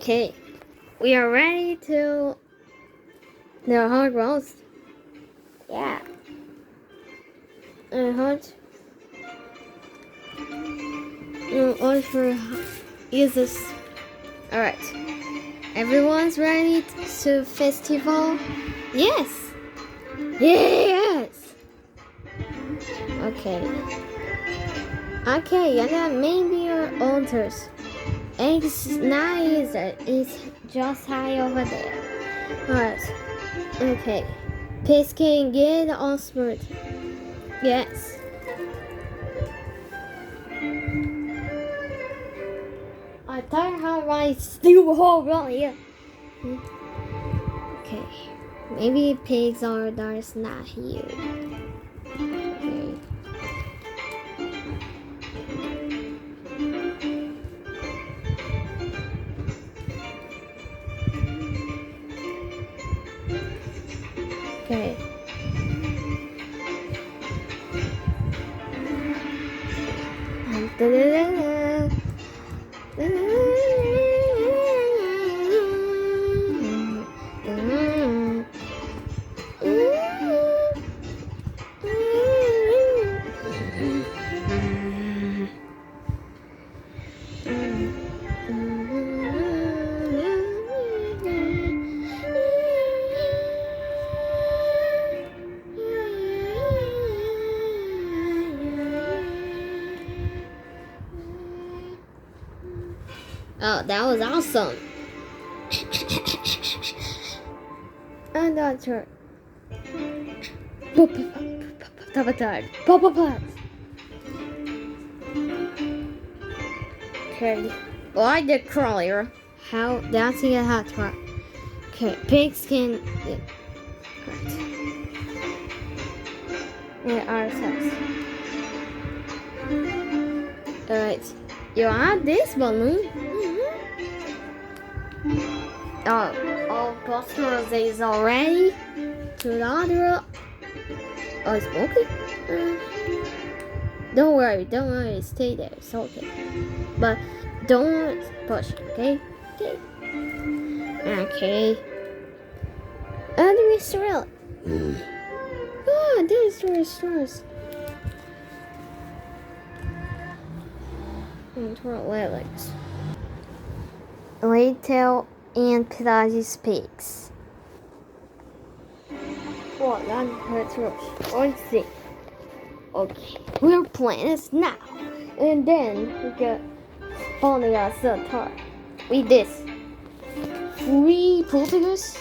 Okay, we are ready to the hard roast. Yeah. Hot. Order for users. Alright. Everyone's ready to festival? Yes. Yes. Okay. Okay, and then maybe your altars. It's nice. It's just high over there. Alright. Okay. Pigs can get on smooth. Yes. I thought how I still hold on here. Okay. Maybe pigs are that's not here. Okay. Okay. Oh, that was awesome. I'm not sure. Okay. Like the crawler. How dancing a hot trap. Okay, pigs can. Right. Yeah, ourselves. Alright. You have this balloon? All customers is already to the other. Oh, it's okay. Don't worry, stay there, it's okay. But don't push, okay? Okay. And the restaurant. Ah, there's the restaurants. Relics. Retail and Pilates Pigs. Oh, that hurts. Let's see. Okay, we're playing this now. And then we got spawning us a tar. With this. Free Poltergeist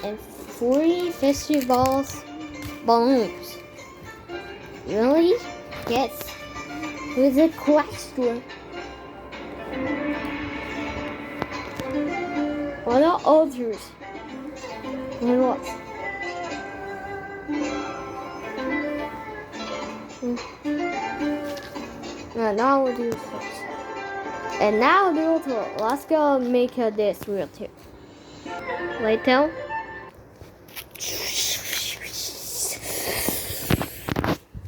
and free festivals balloons. Really? Yes. With a question. What are altars? And what? Now we'll do first. And now the altar. Let's go make this real too. Later.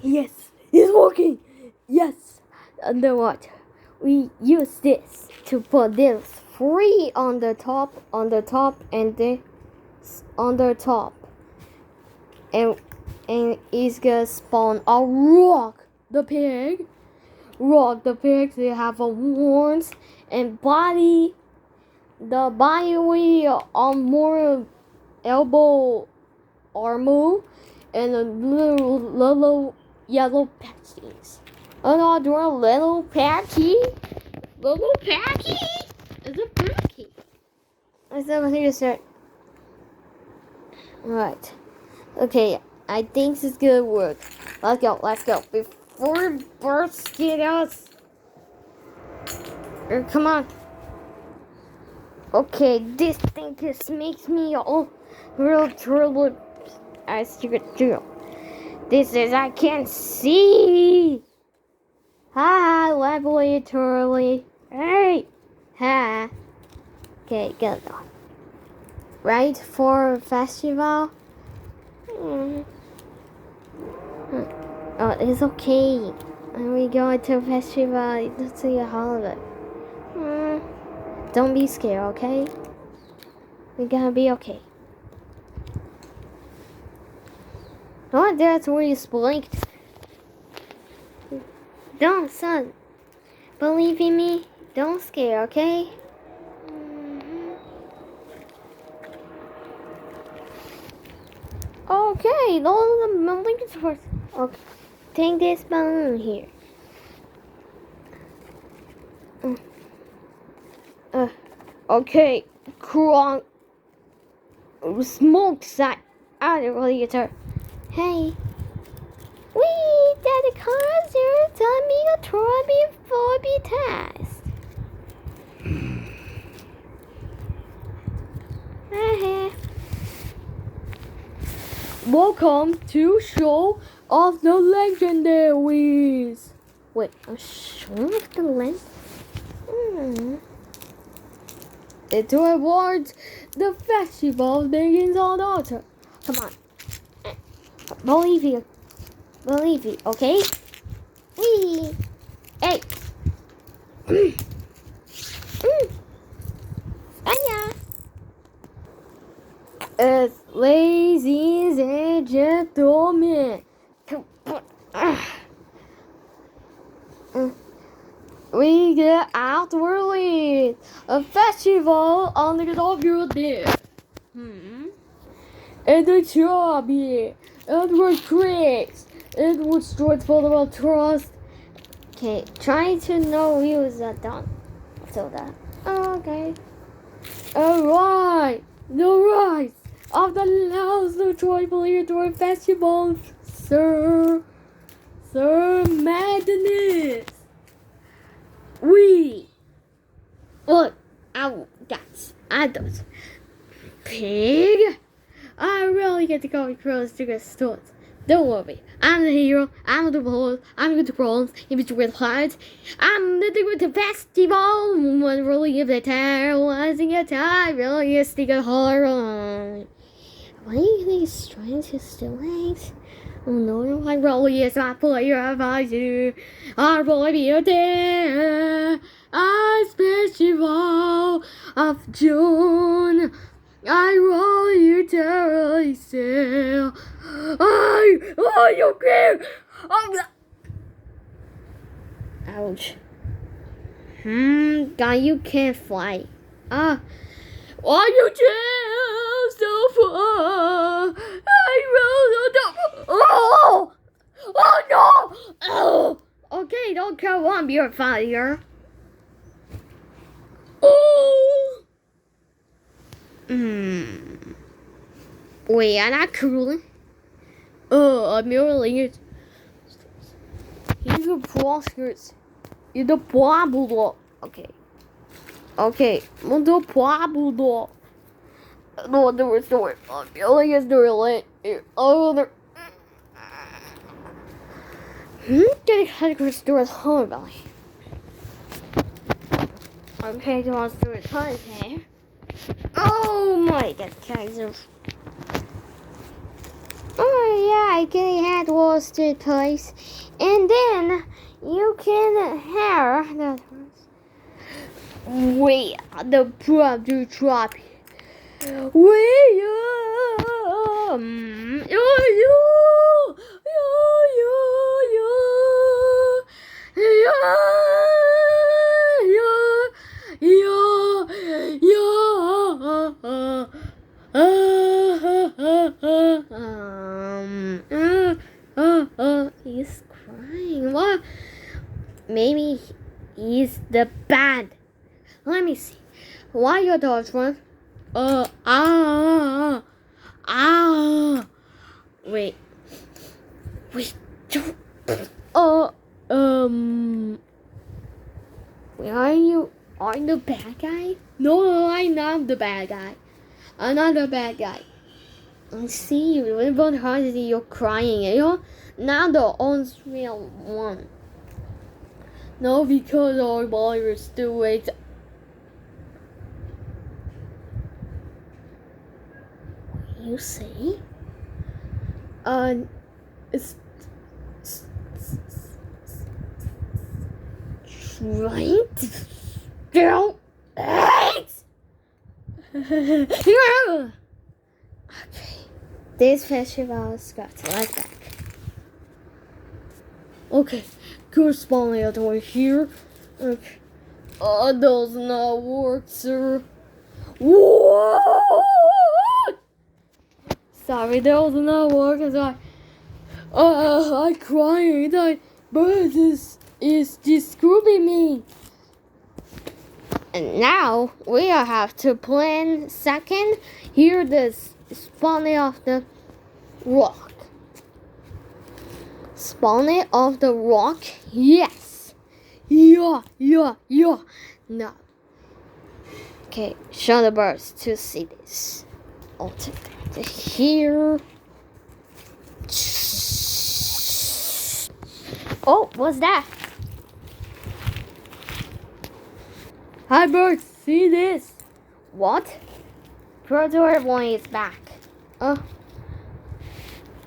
Yes, it's working. Yes. And then what? We use this to put this free on the top, and this on the top. And it's gonna spawn a rock the pig. They have a horns and body. The body on more elbow armor and a little yellow patches. Another little patchy. It's a patchy. Let's have a thing to start. Right. Okay, I think this is gonna work. Let's go. Before birds get us. Come on. Okay, this thing just makes me all real trouble. I secret drill. This is I can't see. Hi, laboratory. Hey. Hi. Okay, good. Right for festival. Oh, it's okay. And we go to a festival to see a holiday. Don't be scared, okay? We're gonna be okay. Oh, that's where you blinked. Don't, son. Believe in me. Don't scare, okay? Okay, all the blinkers first. Okay, take this balloon here. Okay, cool. Smoke sight out of the guitar. Hey. Wee, Daddy cars are telling me to try before be test. Welcome to show of the legendaries. Wait, a show of the It rewards the festival begins on the altar. Come on. Believe you, okay? Wee! Hey! Anya! Ladies and gentlemen, we get out early. A festival on the inaugural day. And the chubby. And we're great. It was straight full of trust. Okay, trying to know views are done. So that. Okay. Alright. The rise of the Laos Joyful Earthworm Festival, Sir Madness. Look, guys, adults. Pig. I really get to go across to the stores. Don't worry, I'm the hero, I'm the boss, I'm the bronze, in between clouds. I'm the festival, when really if the town wasn't a time, really a stick of horror. Why do you think he's trying to steal things? Oh no, I really is not player if I do. I'll really be a day, a festival of June. I roll you terribly still. You care. Ouch. Guy, you can't fly. Why you jump so far? Oh no! Oh. Okay, don't come on, be a fire. Oh. Wait, I'm not cool. I'm merely it. He's a proskers. You're the Pablo. Okay, Mundo Pablo. No, there was no. I'm merely is doing it. Oh, there. Getting headquarters doors home, Belly. Okay, do want to do it here. Oh my god, Kaiser. Oh yeah, I can head towards the place. And then you can hear the way the pub to drop. He's crying. What? Maybe he's the bad. Let me see. Why your dogs run? Wait, don't. Are you the bad guy? No, I'm not the bad guy. I'm not the bad guy. I see you. Even hard to see you're crying. You're not the real one. No, because our virus still waits. You say? It's trying to Okay. This festival's got like that. Okay. Good spawning over here. Okay. Oh, does not work, sir. What? Sorry, that does not work. I cried. But this is disturbing me. And now we have to plan second. Here the spawning of the rock. Spawning of the rock. Yes. Yeah. No. Okay, show the birds to see this. I'll take that here. Oh, what's that? Hi birds, see this? What? Predator one is back. Oh,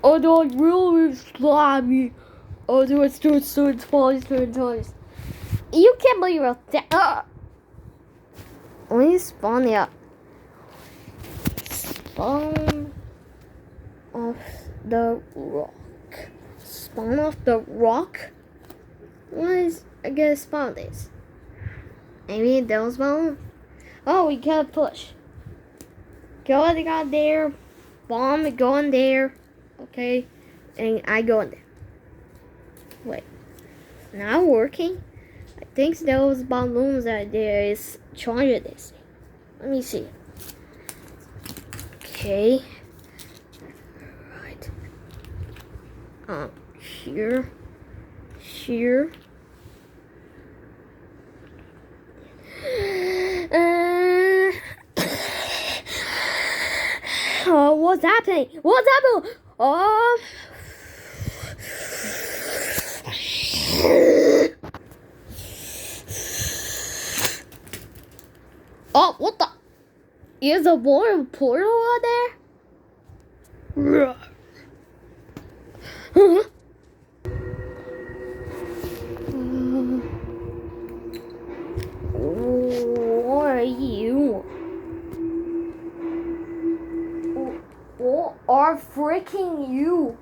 don't really slap me. Oh, do it twice. You can't believe that. When you spawn it up. Spawn off the rock. Spawn off the rock? What is I gonna spawn this? Maybe those spawn? Oh, we gotta push. Go there. Bomb, go in there. Okay. And I go in there. Wait. It's not working? I think those balloons are there is charging this. Let me see. Okay. Right. Here. What's happening? Oh. Oh, what the? Is a water portal out there? Huh? What are you? What are freaking you?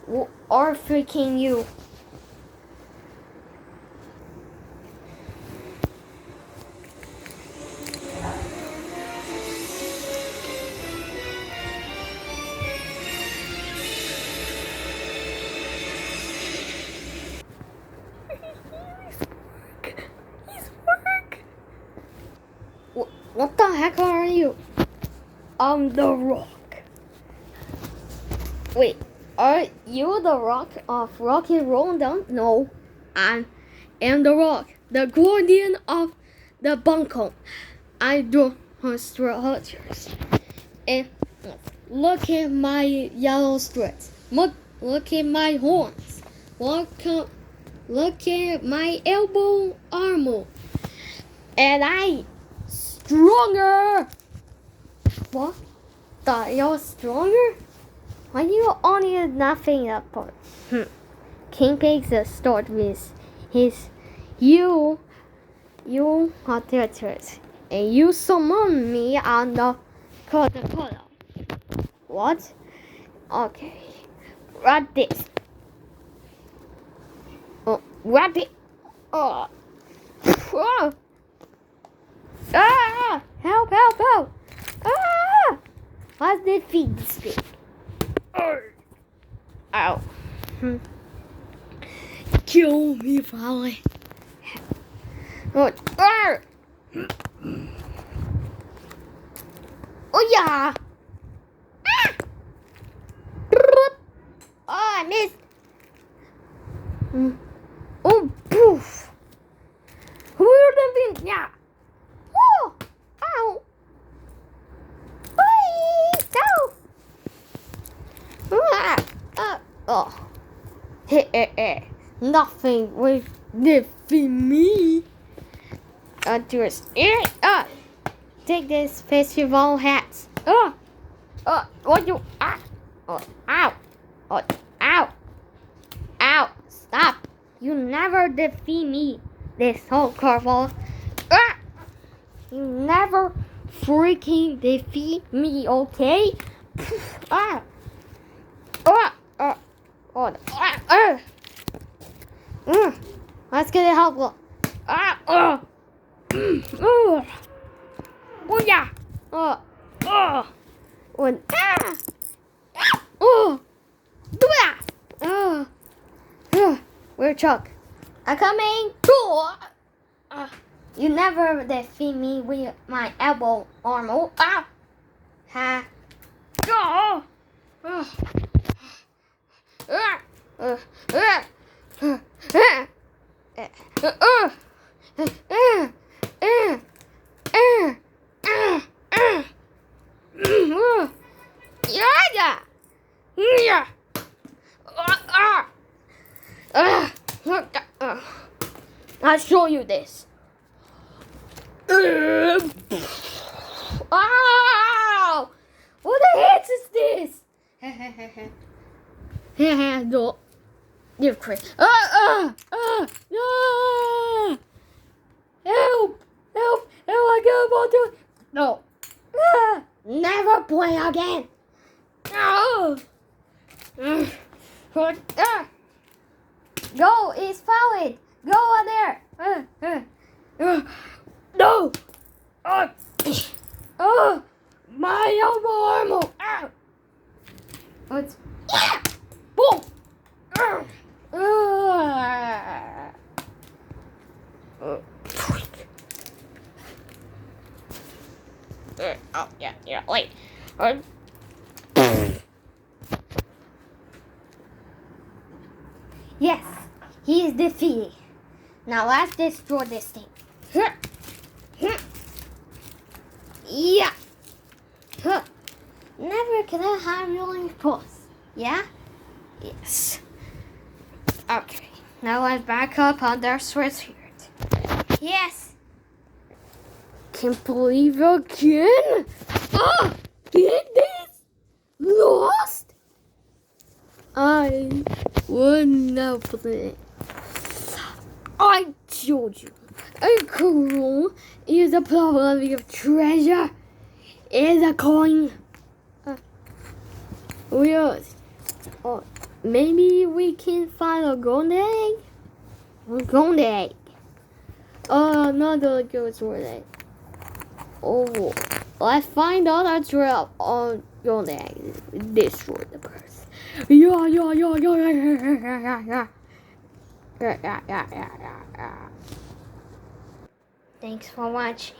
What are freaking you? What the heck are you? I'm the Rock. Wait, are you the Rock of Rocky Rondon? No, I am the Rock, the guardian of the bunker. I do structures. And look at my yellow streaks. Look at my horns. Look at my elbow armor. And I stronger. What? Thought you're stronger? Why you only nothing that part? King takes a start with his you are territories. And you summon me on the Coca-Cola. What? Okay. Wrap this. Oh, wrap it. Oh. Oh. Ah! Help! Ah! What's the feed speak? Ow. Kill me, Valley. Oh, oh yeah! Ah! Oh, I missed. Oh, poof! Who would have been? Yeah. Oh! Ow! Please, no! Oh. Nothing will defeat me. Just take this festival hat. What you? Oh, ow! Oh, ow! Ow! Stop! You never defeat me. This whole carnival. You never freaking defeat me, okay? Ah! Let's get it helpful. Oh yeah. Do that. We're Chuck. I'm coming. You never defeat me with my elbow armor. Ha. I'll show you this. Ow! What the heck is this? No. You're crazy. No! Help! Help! I can't want to. No. Never play again. No. Go! It's fouled. Go on there. No. My elbow armor. What's? Yeah. Boom. Yeah, wait. Yes, he is defeated. Now let's destroy this thing. Yeah. Never can I have your pulse. Yeah? Yes. Okay. Now let's back up on their sweatshirt. Yes. Can't believe again. Did this? Lost? I would not play. I told you. A crown is a problem of treasure. Is a coin. Maybe we can find a golden egg. A golden egg. Not a golden egg. Oh, let's find out a trap on golden egg. Destroy the purse. Yeah. Thanks for watching.